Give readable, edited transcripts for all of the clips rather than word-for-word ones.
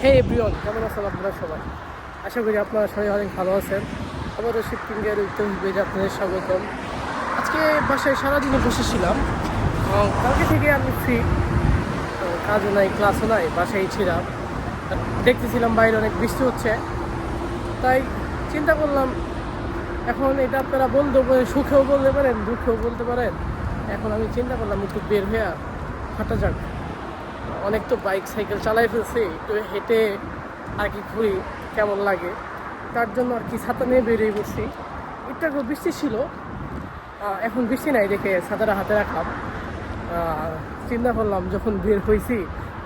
হে everyone, কেমন আছেন আপনারা সবাই? আশা করি আপনারা সবাই অনেক ভালো আছেন। আমাদের শিফটিংয়ের উত্তম পেজে আপনাদের স্বাগতম। আজকে বাসায় সারাদিনে বসেছিলাম। কালকে থেকে আমি ফ্রি, কাজও নাই, ক্লাসও নাই, বাসায় ছিলাম। দেখতেছিলাম বাইরে অনেক বৃষ্টি হচ্ছে, তাই চিন্তা করলাম এখন এটা আপনারা বলতে পারেন, সুখেও বলতে পারেন, দুঃখেও বলতে পারেন। এখন আমি চিন্তা করলাম একটু বের হয়ে হাঁটা যাক। অনেক তো বাইক সাইকেল চালাই ফেলছি, একটু হেঁটে আর কি ঘুরি কেমন লাগে, তার জন্য আর কি ছাতা নিয়ে বেরিয়ে পড়ছি। একটু একটু বৃষ্টি ছিল, এখন বৃষ্টি নাই দেখে ছাতাটা হাতে রাখলাম। চিন্তা করলাম যখন বের হয়েছি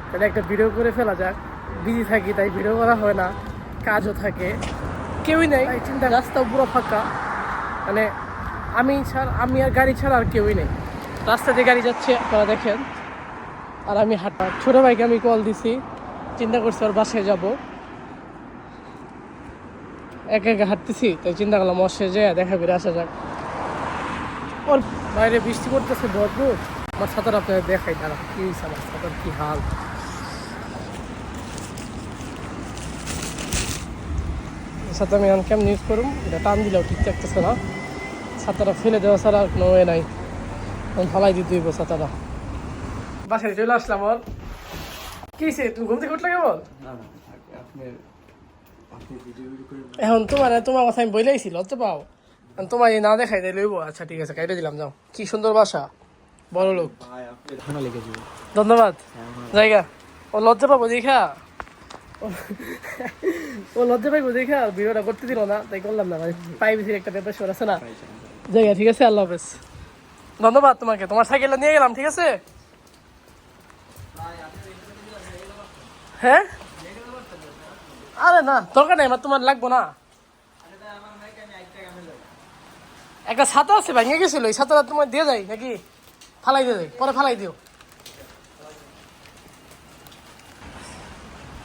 তাহলে একটা ভিডিও করে ফেলা যাক। বিজি থাকি তাই ভিডিও করা হয় না, কাজও থাকে, কেউই নেই। চিন্তা রাস্তাও পুরো ফাঁকা, মানে আমি আর গাড়ি ছাড়া আর কেউই নেই। রাস্তাতে গাড়ি যাচ্ছে আপনারা দেখেন, আর আমি হাঁটা। ছোটো ভাইকে আমি কল দিছি, চিন্তা করছি ওর বাসায় যাবো। একা একা হাঁটতেছি তাই চিন্তা করলাম ওর সাথে যেয়ে দেখা করে আসা যাক। ওর বাইরে বৃষ্টি পড়তেছে ভরপুর। আমার ছাতার আপনাদের দেখাই, দাঁড়া কি হয়েছে আমার ছাতার কি হাল। ছাতা আমি এখন কেমন ইউজ করুম, এটা টান দিলেও ঠিক থাকতেছে না। ছাতাটা ফেলে দেওয়া ছাড়া আর কোনো ওয়ে নাই, ফালাই দিতে হইব ছাতাটা। বাসায় চলে আসলাম। ওর কি হয়েছে, তুমি ঘুম থেকে উঠলে কেমন? এখন তোমার কথা আমি বইলেইছি, লজ্জা পাও? তোমার না দেখাই তাই লইব। আচ্ছা ঠিক আছে, কাইটে দিলাম, যাও। কি সুন্দর বাসা, বড় লোক। ধন্যবাদ। জায়গা ও লজ্জা পাবো দেখা, ও লজ্জা পাইবো দেখা ভিডিওটা করতে দিল না, তাই করলাম না। মানে প্রাইভেসির একটা ব্যাপার স্যাপার আছে না। জায়গা ঠিক আছে, আল্লাহ হাফেজ। ধন্যবাদ তোমাকে, তোমার সাইকেলটা নিয়ে গেলাম, ঠিক আছে? হ্যাঁ, আরে না দরকার নেই আমার, তোমার লাগবো না। একটা ছাতা আছে ভেঙে গেছিল, এই ছাতাটা তোমার দিয়ে যাই নাকি ফালাই দিয়ে যাই? পরে ফালাই দিও।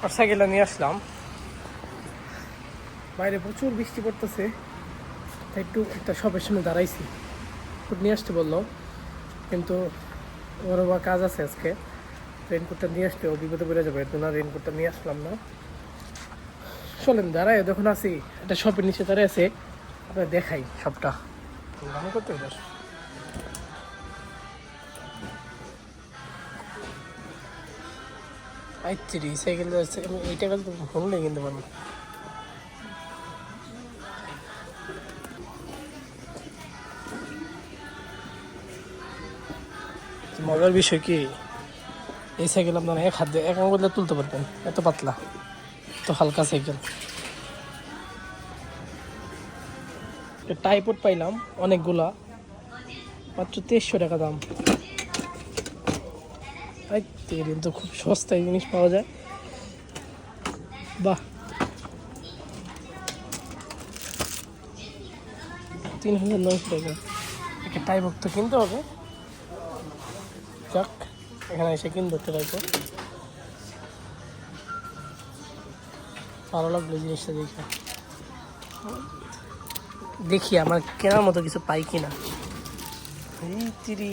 আর সাইকেলটা নিয়ে আসলাম। বাইরে প্রচুর বৃষ্টি পড়তেছে, তাই একটু একটা শপের সামনে দাঁড়াইছি। নিয়ে আসতে বললো, কিন্তু ওর বা কাজ আছে আজকে। রেনকোটটা নিয়ে আসলে ও বিপদে পড়ে যাবে, এর জন্য রেনকোটটা নিয়ে আসলাম না। চলেন দাঁড়ায় যখন আছি একটা শপের নিচে দাঁড়ায় আছে, আপনার দেখাই সবটা। করতে হবে আইত্রি সাইকেল এই টাকা ফোন নিয়ে কিনতে পারবো। মজার বিষয় কি, এই সাইকেল আপনারা এক হাত দিয়ে এক আঙুল দিয়ে তুলতে পারবেন, এত পাতলা, এত হালকা সাইকেল। টাইপড পাইলাম অনেকগুলা, মাত্র 2300 টাকা দাম। তো খুব সস্তায় জিনিস পাওয়া যায়, বাহ। 3900 টাকা একটা টাইপড তো কিনতে হবে। যাক, এখানে এসে কিনতে হতে টাইপড। ভালো লাগলো জিনিসটা দেখে, দেখি আমার কেনার মতো কিছু পাই কিনা। এই তিরি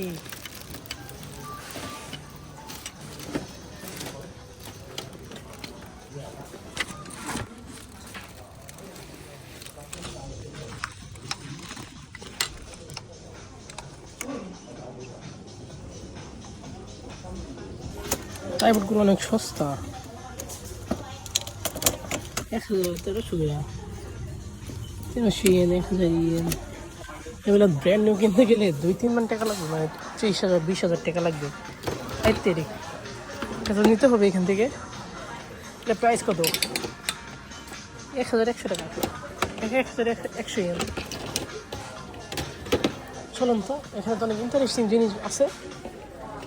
টাইপডগুলো অনেক সস্তা, 1300 টাকা, 300 ইয়েন, 1000 ইয়েন। এগুলো ব্র্যান্ড নিউ কিনতে গেলে 2-3 মান টাকা লাগবে, মানে 30,000 20,000 টাকা লাগবে। আইতেরি এটা নিতে হবে এখান থেকে। এটা প্রাইস কত? 1100 টাকা, 1100 ইয়েন। চলুন তো, এখানে তো অনেক ইন্টারেস্টিং জিনিস আছে,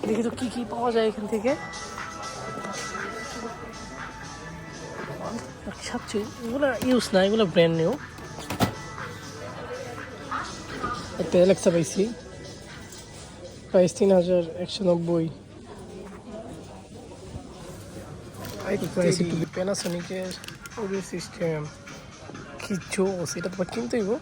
দেখি তো কী কী পাওয়া যায় এখান থেকে। সাচ্ছি এগুলো ইউজ না, এগুলো ব্র্যান্ড নিউ। একটা অ্যালেক্সা পাইছি, প্রাইস 3190। প্রাইস একটু প্যানাসোনিকের অডিও সিস্টেম, কি জোস, এটা তোমার কিনতেই গো।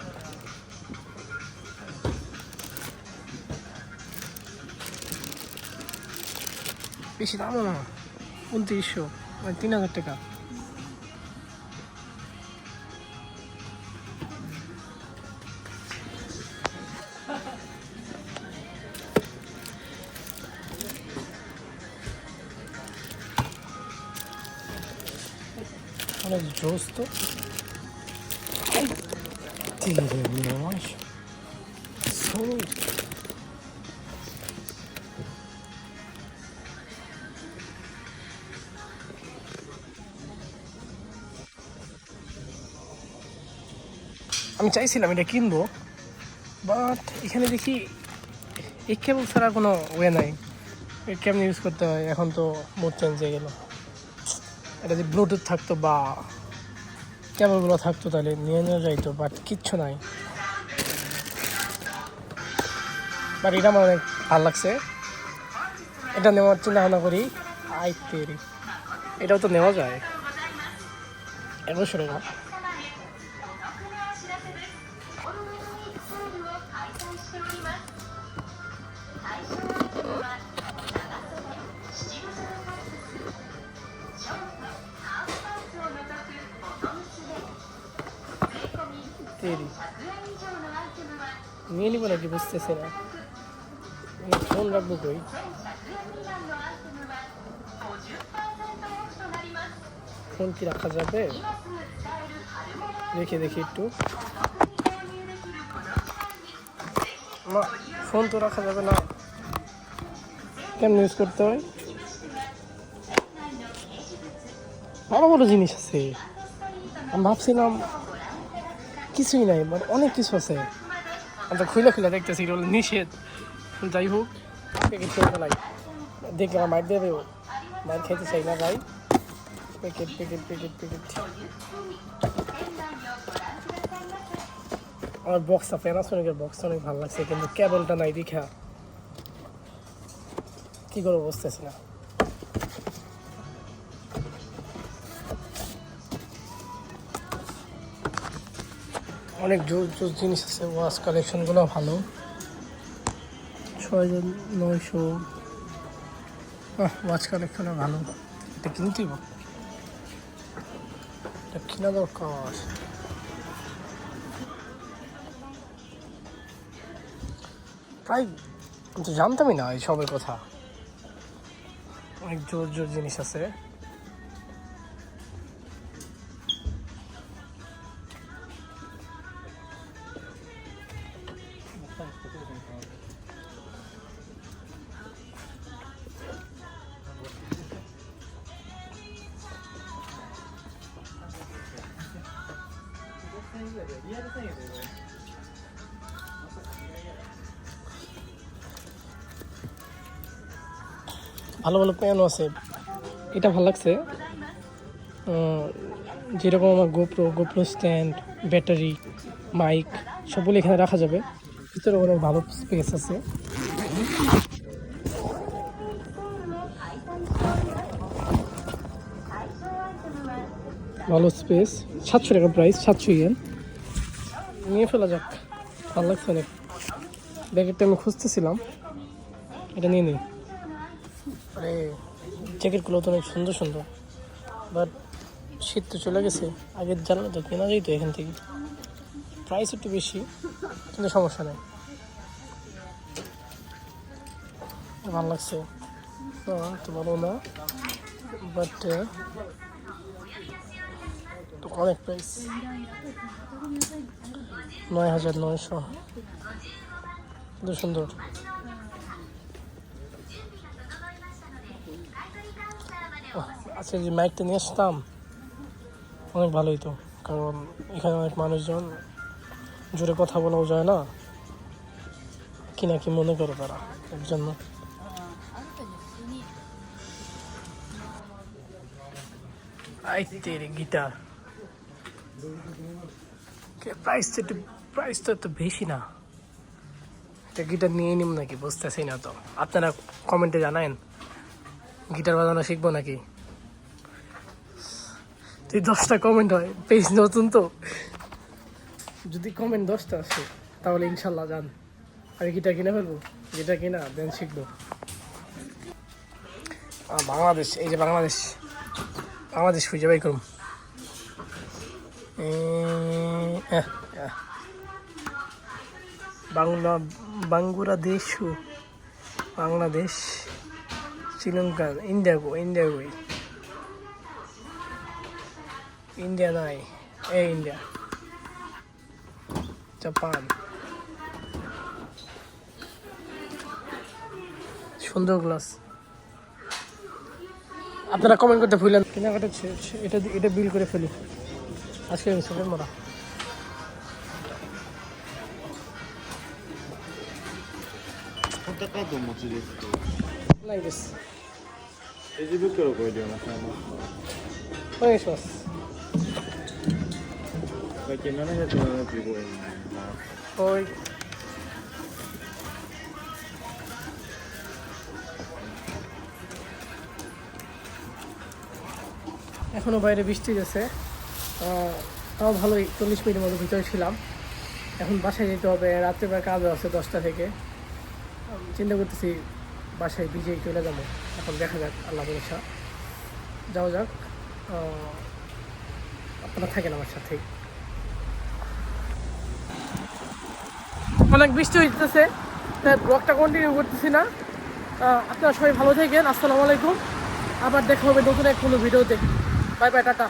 বেশি দামও না, 2900, মানে 3000 টাকা। অনেক জোস তো। আমি চাইছিলাম এটা কিনবো, বাট এখানে দেখি এই কেবল ছাড়া কোনো ওয়ে নাই। এই কেমন ইউজ করতে হয়, এখন তো মোড চেঞ্জ হয়ে গেল। এটা যদি ব্লুটুথ থাকতো বা কেবলগুলো থাকতো তাহলে নিয়ে নেওয়া যাইতো, বাট কিচ্ছু নাই। বাট এটা আমার অনেক ভালো লাগছে, এটা নেওয়ার চিন্তা ভাবনা করি। আইতেরি এটাও তো নেওয়া যায় 1100 টাকা। তেরি নিয়ে নিবো নাকি বুঝতেছে না, ফোন রাখবো কই? ফোন কি রাখা যাবে? দেখি একটু। না, ফোন তো রাখা যাবে না। কেমন ইউজ করতে হয়? ভালো ভালো জিনিস আছে, আমি ভাবছিলাম কিছুই নাই, বাট অনেক কিছু আছে। আমি তো খুলে দেখতেছি এটা হলো নিষেধ। যাই হোক, প্যাকেট খেয়ে ফেলাই, দেখলে আমার মাইর দিয়ে দেবো। মাইর খেতে চাই না ভাই। প্যাকেট আমার বক্সটা প্যানাসোনিকের বক্সটা অনেক ভালো লাগছে, কিন্তু কেবলটা নাই দেখা কী করে বুঝতেছি না। অনেক জোর জিনিস আছে, ওয়াচ কালেকশনগুলো ভালো। 6900 ওয়াচ কালেকশনও ভালো। এটা কিনতেই, এটা কিনা দরকার। প্রায় কিন্তু জানতামই না এই সবের কথা। অনেক জোর জিনিস আছে। ভালো ভালো প্যানও আছে, এটা ভালো লাগছে। যেরকম আমার গোপ্রো স্ট্যান্ড, ব্যাটারি, মাইক সবগুলো এখানে রাখা যাবে। ভিতরে অনেক ভালো স্পেস আছে। ভালো স্পেস, 700 টাকা প্রাইস, 700 ইয়েন। নিয়ে ফেলা যাক, ভালো লাগছে অনেক। ব্যাকেটটা আমি খুঁজতেছিলাম, এটা নিয়ে নিই। আরে জ্যাকেটগুলো তো অনেক সুন্দর, বাট শীত তো চলে গেছে, আগের জানলে তো কেনা যেত এখান থেকে। প্রাইস একটু বেশি, কিন্তু সমস্যা নেই, ভালো লাগছে। তো ভালো না, বাট অনেক প্রাইস, 9900, কিন্তু সুন্দর। আচ্ছা, যে মাইকটা নিয়ে আসতাম অনেক ভালো হতো, কারণ এখানে অনেক মানুষজন, জোরে কথা বলাও যায় না, কি না কি মনে করে তারা, এর জন্য। গিটার প্রাইস তো একটু বেশি না, এটা গিটার নিয়ে নিব নাকি বুঝতেছি না তো। আপনারা কমেন্টে জানায়েন, গিটার বাজানো শিখবো নাকি? যদি 10টা কমেন্ট হয়, পেজ নতুন তো, যদি কমেন্ট 10টা আসে তাহলে ইনশাল্লাহ যান, আমি গিটার কিনে ফেলবো। গিটার কিনা দেন শিখবো। বাংলাদেশ, এই যে বাংলাদেশ খুঁজে বাই করুন। বাংলাদেশ, শ্রীলঙ্কা, ইন্ডিয়া গই। ইন্ডিয়া নাই, এই ইন্ডিয়া, জাপান। সুন্দর গ্লাস। আপনারা কমেন্ট করতে ভুলেন। কেনাকাটা এটা এটা বিল করে ফেলি আজকে সেকেন্ড মরা।ないです。レジ袋をご利用なさいますか。お願いします。会計775円になります。はい。এখনো বাইরে বৃষ্টি গেছে, তাও ভালোই 40 মিনিটের মতো ভিতরে ছিলাম। এখন বাসায় যেতে হবে, রাত্রেবেলা কাজ আছে 10টা থেকে। চিন্তা করতেছি বাসায় ভিজেই চলে যাবো। এখন দেখা যাক, আল্লাহ ভরসা, যাও যাক। আপনারা থাকেন আমার সাথে। অনেক বৃষ্টি হইতেছে, তাই ব্লগটা কন্টিনিউ করতেছি না। আপনারা সবাই ভালো থাকেন। আসসালামু আলাইকুম। আবার দেখা হবে নতুন এক কোনো ভিডিওতে। Bye bye, tata.